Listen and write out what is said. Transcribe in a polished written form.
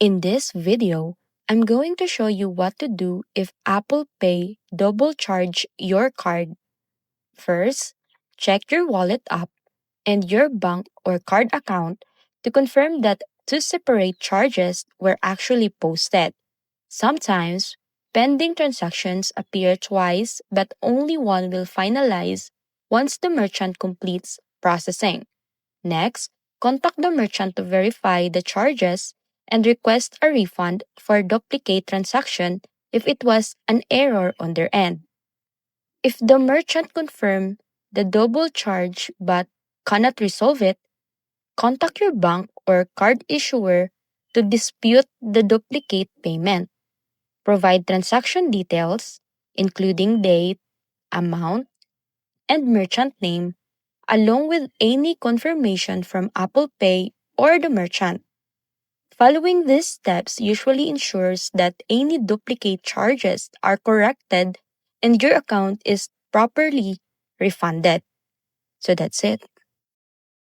In this video, I'm going to show you what to do if Apple Pay double charge your card. First, check your wallet app and your bank or card account to confirm that two separate charges were actually posted. Sometimes, pending transactions appear twice, but only one will finalize once the merchant completes processing. Next, contact the merchant to verify the charges and request a refund for duplicate transaction if it was an error on their end. If the merchant confirm the double charge but cannot resolve it, contact your bank or card issuer to dispute the duplicate payment. Provide transaction details, including date, amount, and merchant name, along with any confirmation from Apple Pay or the merchant. Following these steps usually ensures that any duplicate charges are corrected and your account is properly refunded. So that's it.